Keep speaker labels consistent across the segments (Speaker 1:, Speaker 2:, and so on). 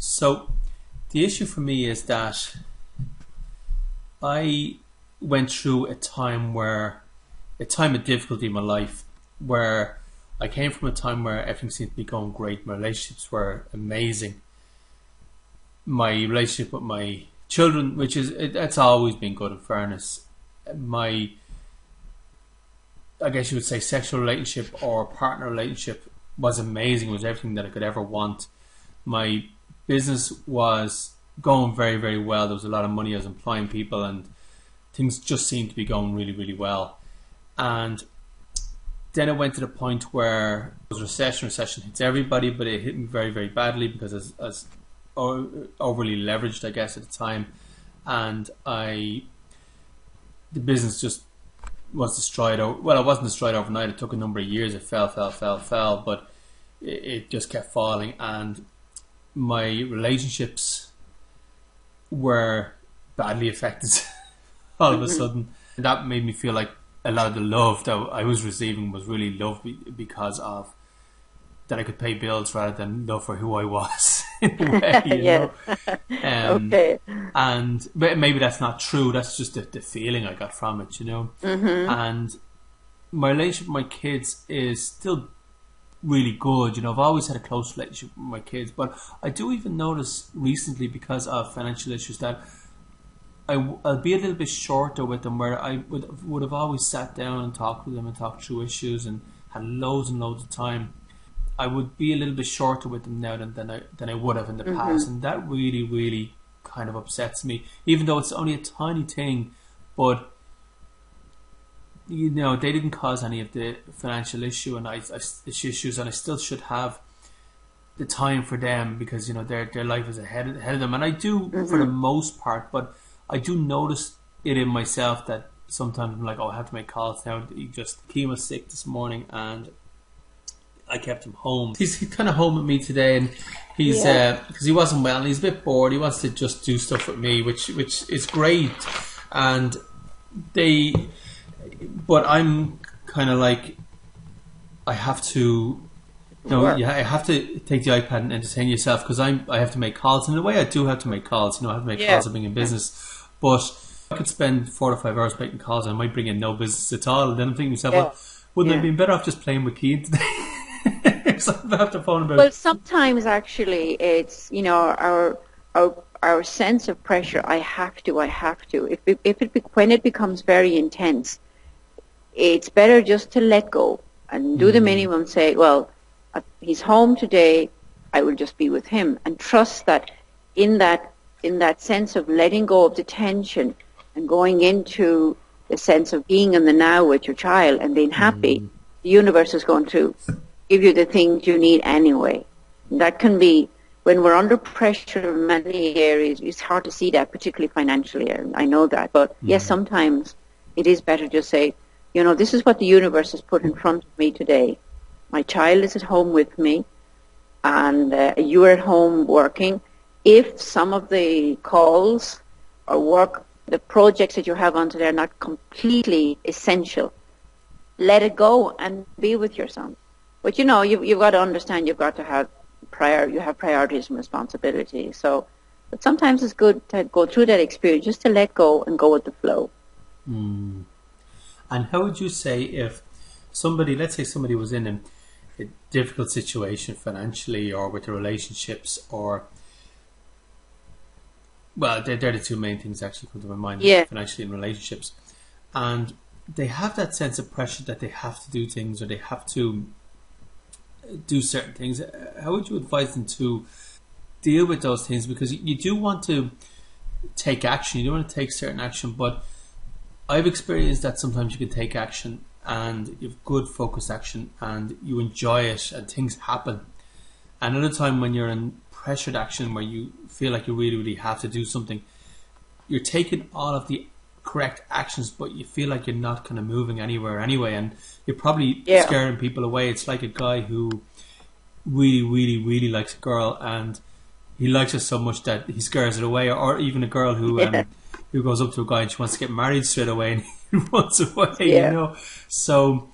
Speaker 1: So the issue for me is that I went through a time of difficulty in my life where I came from a time where everything seemed to be going great. My relationships were amazing. My relationship with my children, that's always been good in fairness. My, I guess you would say, sexual relationship or partner relationship was amazing. It was everything that I could ever want. My business was going very, very well. There was a lot of money. I was employing people and things just seemed to be going really, really well. And then it went to the point where it was recession. Recession hits everybody, but it hit me very, very badly because I was overly leveraged, I guess, at the time. And the business just was destroyed. Well, it wasn't destroyed overnight. It took a number of years. It fell, but it just kept falling. And my relationships were badly affected all of a sudden. And that made me feel like a lot of the love that I was receiving was really love because of that I could pay bills rather than love for who I was in a way, you know.
Speaker 2: Okay.
Speaker 1: And maybe that's not true. That's just the feeling I got from it, you know. And my relationship with my kids is still really good. You know, I've always had a close relationship with my kids, but I do even notice recently because of financial issues that I'll be a little bit shorter with them, where I would have always sat down and talked with them and talked through issues and had loads and loads of time. I would be a little bit shorter with them now than I would have in the past, and that really, really kind of upsets me. Even though it's only a tiny thing, but you know, they didn't cause any of the financial issues, and I still should have the time for them because you know their life is ahead of them, and I do for the most part, but I do notice it in myself that sometimes I'm like, oh, I have to make calls now. Keem was sick this morning and I kept him home. He's kind of home with me today, and he's because he wasn't well and he's a bit bored. He wants to just do stuff with me, which is great. And but I'm kind of like, I have to. I have to take the iPad and entertain yourself because I have to make calls. And in a way, I do have to make calls. You know, I have to make calls of being in business. But I could spend 4 to 5 hours making calls and I might bring in no business at all. And then I'm thinking to myself, well, wouldn't I have been better off just playing with Keane today? Because I have to phone about.
Speaker 2: Well, sometimes actually it's, you know, our sense of pressure. I have to. When it becomes very intense, it's better just to let go and do the minimum. Say, well, he's home today. I will just be with him and trust that in that sense of letting go of the tension and going into the sense of being in the now with your child and being happy, the universe is going to give you the things you need anyway. And that can be, when we're under pressure in many areas, it's hard to see that, particularly financially. I know that. But yes, sometimes it is better to say, you know, this is what the universe has put in front of me today. My child is at home with me, and you are at home working. If some of the calls or work, the projects that you have on today are not completely essential, let it go and be with your son. But you know, you've got to understand, you've got to have you have priorities and responsibilities. So, but sometimes it's good to go through that experience, just to let go and go with the flow.
Speaker 1: And how would you say if somebody, let's say somebody was in a difficult situation financially or with the relationships, or well, they're the two main things actually come to my mind, financially and relationships, and they have that sense of pressure that they have to do things or they have to do certain things. How would you advise them to deal with those things? Because you do want to take action, you do want to take certain action, but I've experienced that sometimes you can take action and you have good focused action and you enjoy it and things happen. Another time when you're in pressured action where you feel like you really, really have to do something, you're taking all of the correct actions, but you feel like you're not kind of moving anywhere anyway, and you're probably scaring people away. It's like a guy who really, really, really likes a girl and he likes her so much that he scares it away, or even a girl who goes up to a guy and she wants to get married straight away and he runs away, you know. So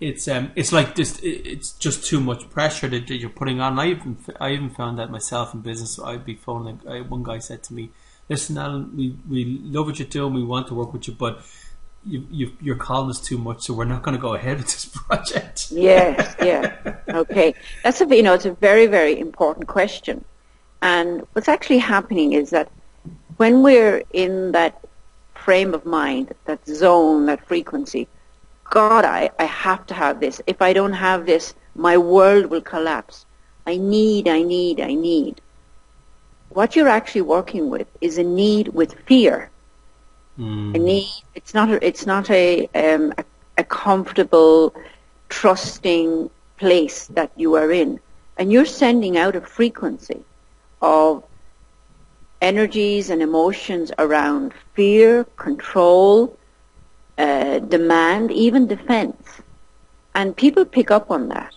Speaker 1: it's like this. It's just too much pressure that you're putting on. I even found that myself in business. I'd be phoning. One guy said to me, "Listen, Alan, we love what you're doing. We want to work with you, but you're calling us too much, so we're not going to go ahead with this project."
Speaker 2: Yes, yeah, okay. That's it's a very, very important question. And what's actually happening is that when we're in that frame of mind, that zone, that frequency, God, I have to have this. If I don't have this, my world will collapse. I need. What you're actually working with is a need with fear. A need. It's not a comfortable, trusting place that you are in, and you're sending out a frequency of energies and emotions around fear, control, demand, even defense. And people pick up on that.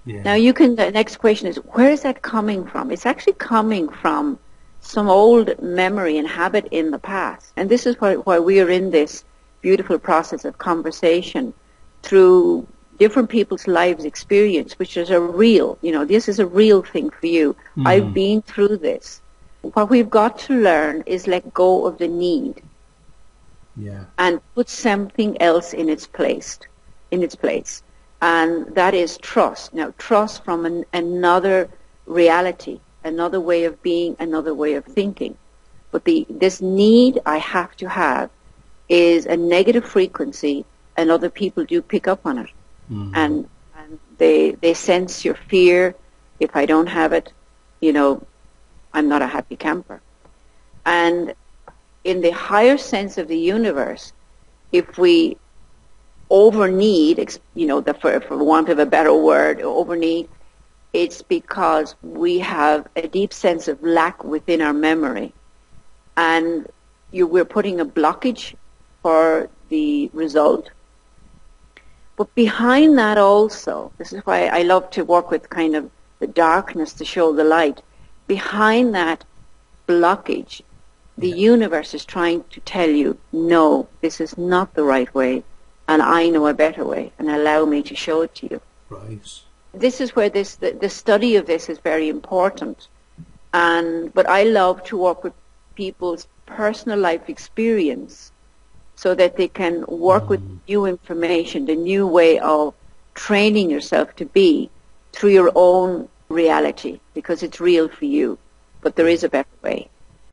Speaker 1: Yeah.
Speaker 2: Now the next question is, where is that coming from? It's actually coming from some old memory and habit in the past. And this is why we are in this beautiful process of conversation through different people's lives experience, which is this is a real thing for you. I've been through this. What we've got to learn is let go of the need.
Speaker 1: Yeah.
Speaker 2: And put something else in its place. And that is trust. Now, trust from another reality, another way of being, another way of thinking. But this need I have to have is a negative frequency, and other people do pick up on it. And they sense your fear. If I don't have it, I'm not a happy camper. And in the higher sense of the universe, if we over-need, for want of a better word, over-need, it's because we have a deep sense of lack within our memory. And we're putting a blockage for the result. But behind that also, this is why I love to work with kind of the darkness to show the light. Behind that blockage, the universe is trying to tell you, no, this is not the right way, and I know a better way, and allow me to show it to you.
Speaker 1: Right.
Speaker 2: This is where the study of this is very important. But I love to work with people's personal life experience so that they can work with new information, the new way of training yourself to be through your own reality, because it's real for you. But there is a better way.